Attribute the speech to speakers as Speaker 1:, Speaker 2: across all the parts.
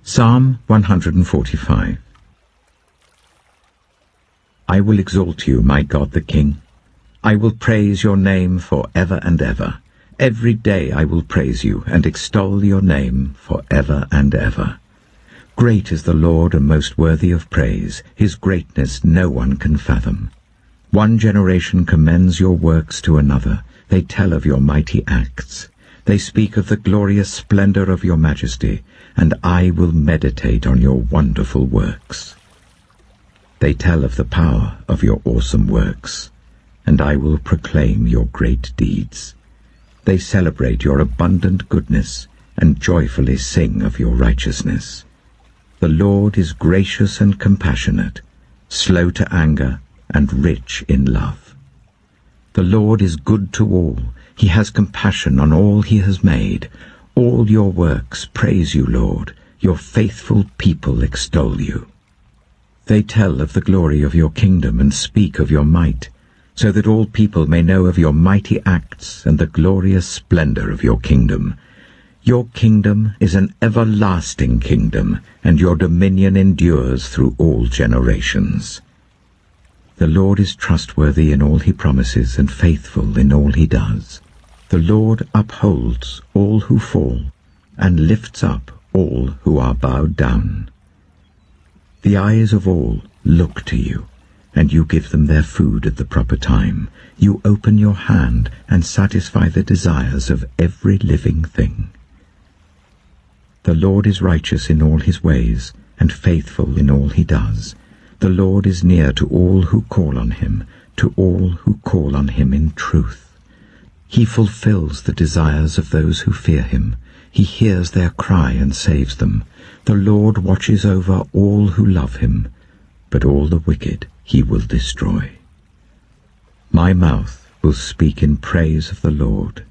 Speaker 1: Psalm 145. I will exalt you, my God the King. I will praise your name for ever and ever. Every day I will praise you and extol your name for ever and ever. Great is the Lord and most worthy of praise. His greatness no one can fathom. One generation commends your works to another. They tell of your mighty acts. They speak of the glorious splendor of your majesty, and I will meditate on your wonderful works. They tell of the power of your awesome works, and I will proclaim your great deeds. They celebrate your abundant goodness and joyfully sing of your righteousness. The Lord is gracious and compassionate, slow to anger and rich in love. The Lord is good to all. He has compassion on all he has made. All your works praise you, Lord. Your faithful people extol you. They tell of the glory of your kingdom and speak of your might, so that all people may know of your mighty acts and the glorious splendor of your kingdom. Your kingdom is an everlasting kingdom, and your dominion endures through all generations. The Lord is trustworthy in all he promises and faithful in all he does. The Lord upholds all who fall and lifts up all who are bowed down. The eyes of all look to you, and you give them their food at the proper time. You open your hand and satisfy the desires of every living thing. The Lord is righteous in all his ways and faithful in all he does. The Lord is near to all who call on him, to all who call on him in truth. He fulfills the desires of those who fear him. He hears their cry and saves them. The Lord watches over all who love him, but all the wicked he will destroy. My mouth will speak in praise of the Lord.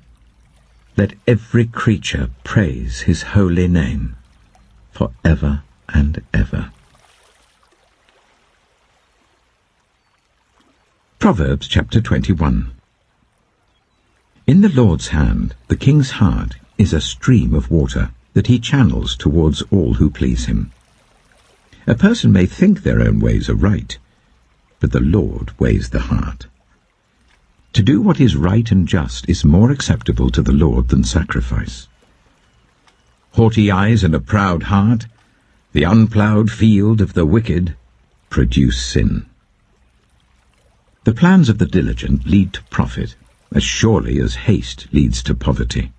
Speaker 1: Let every creature praise his holy name, for ever and ever. Proverbs chapter 21. In the Lord's hand the king's heart is a stream of water that he channels towards all who please him. A person may think their own ways are right, but the Lord weighs the heart. To do what is right and just is more acceptable to the Lord than sacrifice. Haughty eyes and a proud heart, the unplowed field of the wicked, produce sin. The plans of the diligent lead to profit, as surely as haste leads to poverty.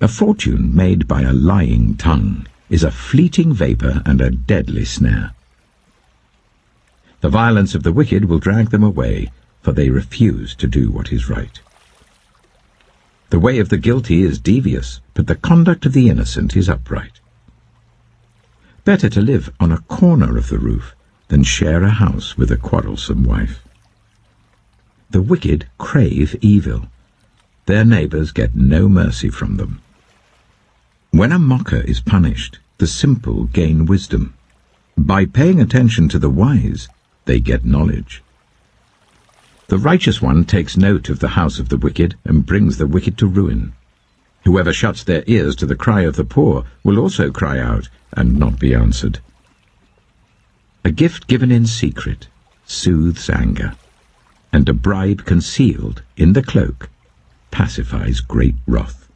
Speaker 1: A fortune made by a lying tongue is a fleeting vapor and a deadly snare. The violence of the wicked will drag them away, for they refuse to do what is right. The way of the guilty is devious, but the conduct of the innocent is upright. Better to live on a corner of the roof than share a house with a quarrelsome wife. The wicked crave evil. Their neighbors get no mercy from them. When a mocker is punished, the simple gain wisdom. By paying attention to the wise, they get knowledge. The righteous one takes note of the house of the wicked and brings the wicked to ruin. Whoever shuts their ears to the cry of the poor will also cry out and not be answered. A gift given in secret soothes anger, and a bribe concealed in the cloak pacifies great wrath.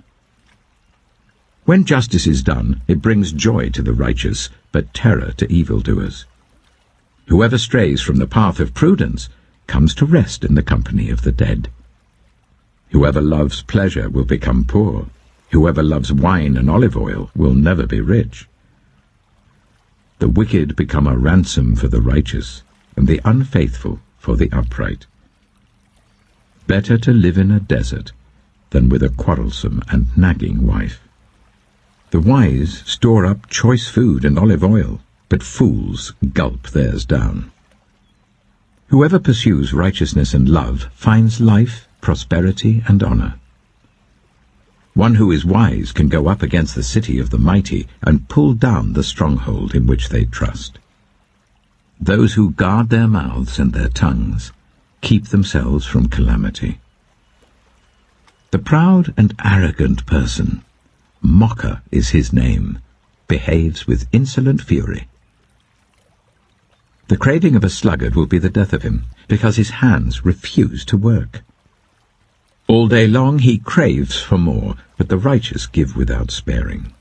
Speaker 1: When justice is done, it brings joy to the righteous, but terror to evildoers. Whoever strays from the path of prudence comes to rest in the company of the dead. Whoever loves pleasure will become poor. Whoever loves wine and olive oil will never be rich. The wicked become a ransom for the righteous, and the unfaithful for the upright. Better to live in a desert than with a quarrelsome and nagging wife. The wise store up choice food and olive oil, but fools gulp theirs down. Whoever pursues righteousness and love finds life, prosperity, and honor. One who is wise can go up against the city of the mighty and pull down the stronghold in which they trust. Those who guard their mouths and their tongues keep themselves from calamity. The proud and arrogant person, mocker is his name, behaves with insolent fury. The craving of a sluggard will be the death of him, because his hands refuse to work. All day long he craves for more, but the righteous give without sparing.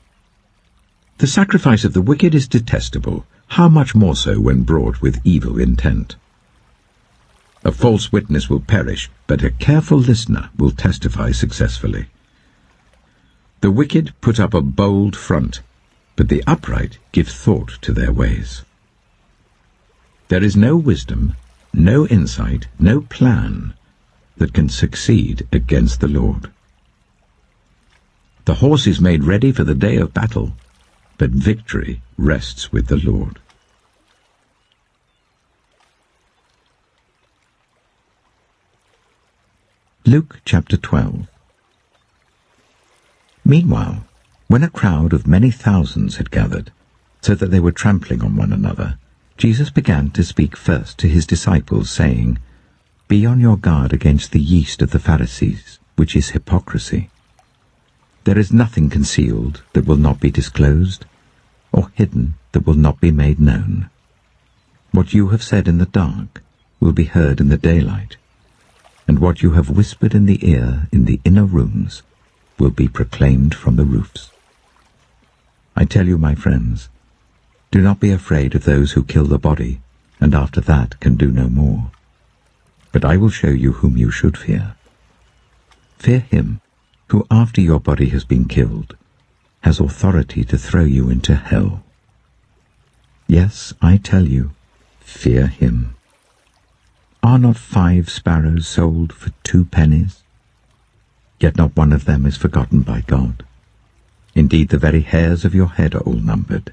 Speaker 1: The sacrifice of the wicked is detestable, how much more so when brought with evil intent. A false witness will perish, but a careful listener will testify successfully. The wicked put up a bold front, but the upright give thought to their ways. There is no wisdom, no insight, no plan that can succeed against the Lord. The horse is made ready for the day of battle, but victory rests with the Lord. Luke chapter 12. Meanwhile, when a crowd of many thousands had gathered, so that they were trampling on one another, Jesus began to speak first to his disciples, saying, "Be on your guard against the yeast of the Pharisees, which is hypocrisy. There is nothing concealed that will not be disclosed, or hidden that will not be made known. What you have said in the dark will be heard in the daylight, and what you have whispered in the ear in the inner rooms will be proclaimed from the roofs. I tell you, my friends, do not be afraid of those who kill the body, and after that can do no more. But I will show you whom you should fear. Fear him who, after your body has been killed, has authority to throw you into hell. Yes, I tell you, fear him. Are not 5 sparrows sold for 2 pennies? Yet not one of them is forgotten by God. Indeed, the very hairs of your head are all numbered.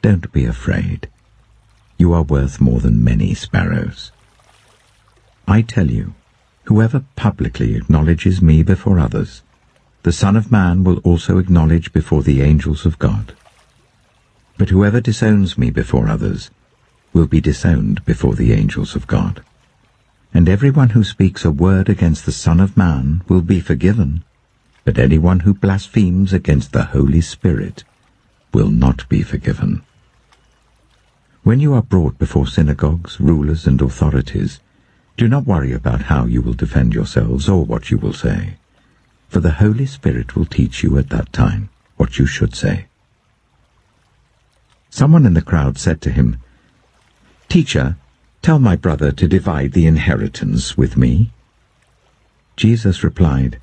Speaker 1: Don't be afraid. You are worth more than many sparrows. I tell you, whoever publicly acknowledges me before others, the Son of Man will also acknowledge before the angels of God. But whoever disowns me before others will be disowned before the angels of God. And everyone who speaks a word against the Son of Man will be forgiven, but anyone who blasphemes against the Holy Spirit will not be forgiven. When you are brought before synagogues, rulers, and authorities, do not worry about how you will defend yourselves or what you will say, for the Holy Spirit will teach you at that time what you should say." Someone in the crowd said to him, "Teacher, tell my brother to divide the inheritance with me." Jesus replied,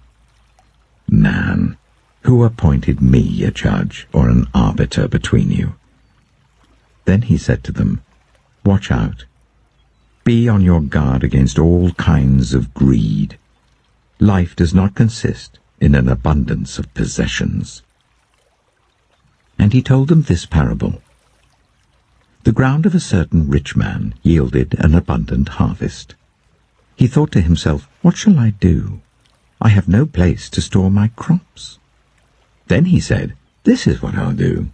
Speaker 1: "Man, who appointed me a judge or an arbiter between you?" Then he said to them, "Watch out. Be on your guard against all kinds of greed. Life does not consist in an abundance of possessions." And he told them this parable. The ground of a certain rich man yielded an abundant harvest. He thought to himself, "What shall I do? I have no place to store my crops." Then he said, "This is what I'll do.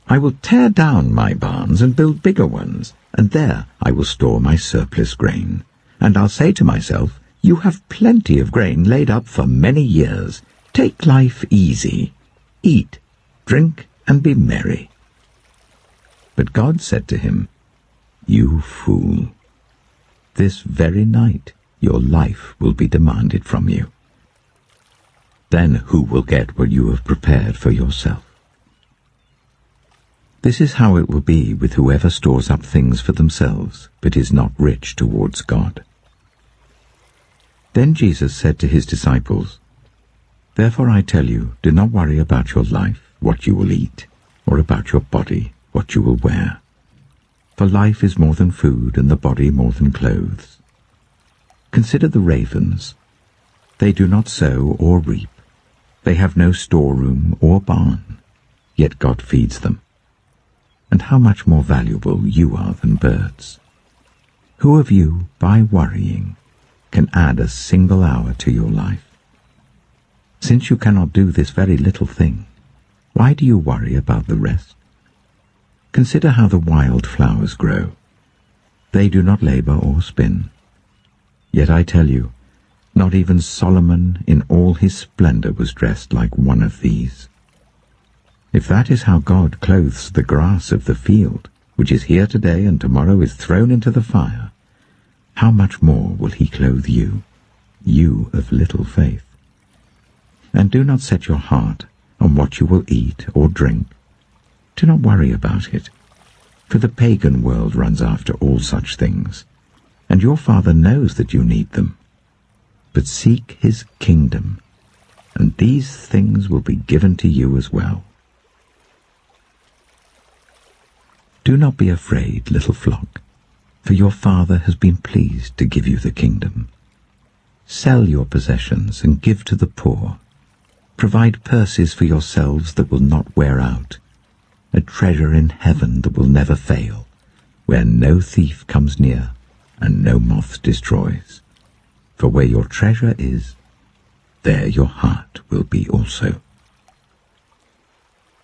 Speaker 1: I will tear down my barns and build bigger ones, and there I will store my surplus grain. And I'll say to myself, you have plenty of grain laid up for many years. Take life easy. Eat, drink, and be merry." But God said to him, "You fool, this very night your life will be demanded from you. Then who will get what you have prepared for yourself?" This is how it will be with whoever stores up things for themselves, but is not rich towards God. Then Jesus said to his disciples, "Therefore I tell you, do not worry about your life, what you will eat, or about your body, what you will wear. For life is more than food, and the body more than clothes. Consider the ravens. They do not sow or reap. They have no storeroom or barn, yet God feeds them. And how much more valuable you are than birds. Who of you, by worrying, can add a single hour to your life? Since you cannot do this very little thing, why do you worry about the rest? Consider how the wild flowers grow. They do not labor or spin. Yet I tell you, not even Solomon in all his splendor was dressed like one of these. If that is how God clothes the grass of the field, which is here today and tomorrow is thrown into the fire, how much more will he clothe you, you of little faith? And do not set your heart on what you will eat or drink. Do not worry about it, for the pagan world runs after all such things, and your Father knows that you need them. But seek his kingdom, and these things will be given to you as well. Do not be afraid, little flock, for your Father has been pleased to give you the kingdom. Sell your possessions and give to the poor. Provide purses for yourselves that will not wear out, a treasure in heaven that will never fail, where no thief comes near and no moth destroys. For where your treasure is, there your heart will be also.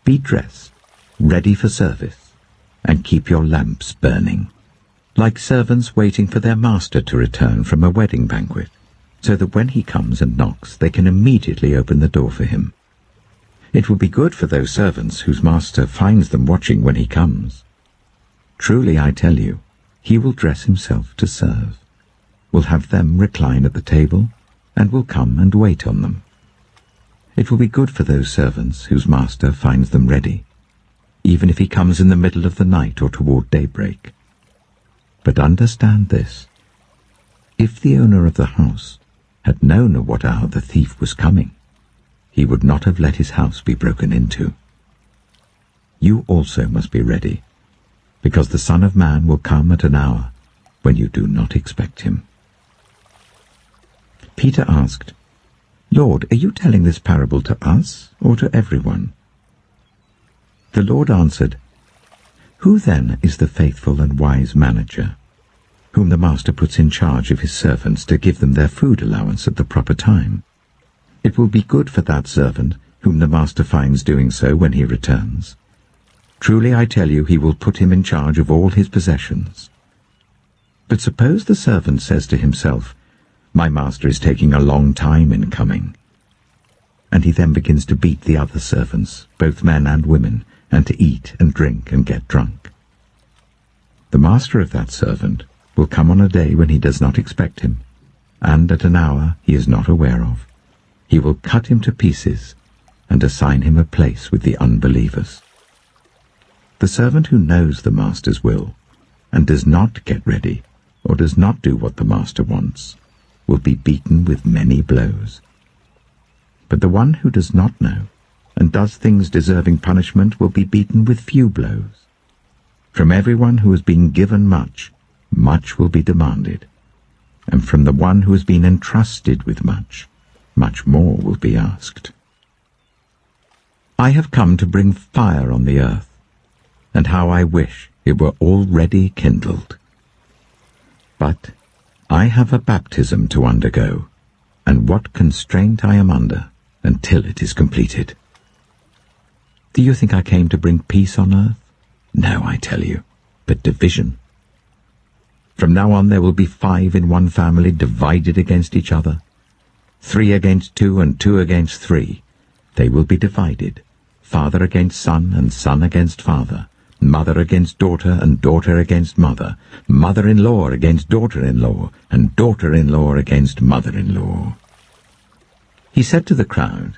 Speaker 1: Be dressed, ready for service, and keep your lamps burning, like servants waiting for their master to return from a wedding banquet, so that when he comes and knocks, they can immediately open the door for him. It will be good for those servants whose master finds them watching when he comes. Truly, I tell you, he will dress himself to serve, will have them recline at the table, and will come and wait on them. It will be good for those servants whose master finds them ready, even if he comes in the middle of the night or toward daybreak. But understand this: if the owner of the house had known at what hour the thief was coming, he would not have let his house be broken into. You also must be ready, because the Son of Man will come at an hour when you do not expect him. Peter asked, Lord, are you telling this parable to us or to everyone? The Lord answered, Who then is the faithful and wise manager, whom the master puts in charge of his servants to give them their food allowance at the proper time? It will be good for that servant whom the master finds doing so when he returns. Truly I tell you, he will put him in charge of all his possessions. But suppose the servant says to himself, My master is taking a long time in coming. And he then begins to beat the other servants, both men and women, and to eat and drink and get drunk. The master of that servant will come on a day when he does not expect him, and at an hour he is not aware of. He will cut him to pieces and assign him a place with the unbelievers. The servant who knows the master's will and does not get ready or does not do what the master wants will be beaten with many blows. But the one who does not know and does things deserving punishment will be beaten with few blows. From everyone who has been given much, much will be demanded, and from the one who has been entrusted with much, much more will be asked. I have come to bring fire on the earth, and how I wish it were already kindled. But I have a baptism to undergo, and what constraint I am under until it is completed. Do you think I came to bring peace on earth? No, I tell you, but division. From now on there will be 5 in one family divided against each other, 3 against 2 and 2 against 3. They will be divided, father against son and son against father, mother against daughter and daughter against mother, mother-in-law against daughter-in-law, and daughter-in-law against mother-in-law. He said to the crowd,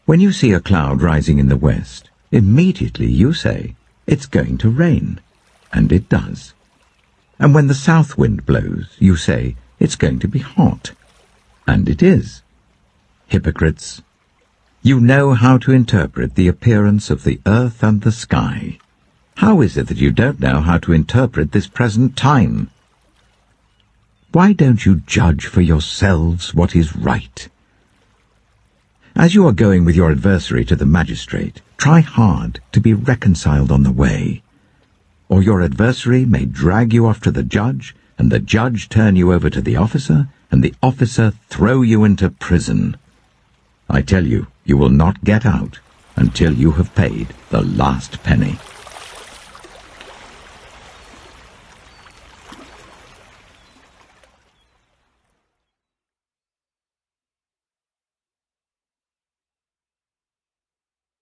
Speaker 1: When you see a cloud rising in the west, immediately you say, It's going to rain, and it does. And when the south wind blows, you say, It's going to be hot, and it is. Hypocrites, you know how to interpret the appearance of the earth and the sky. How is it that you don't know how to interpret this present time? Why don't you judge for yourselves what is right? As you are going with your adversary to the magistrate, try hard to be reconciled on the way, or your adversary may drag you off to the judge, and the judge turn you over to the officer, and the officer throw you into prison. I tell you, you will not get out until you have paid the last penny.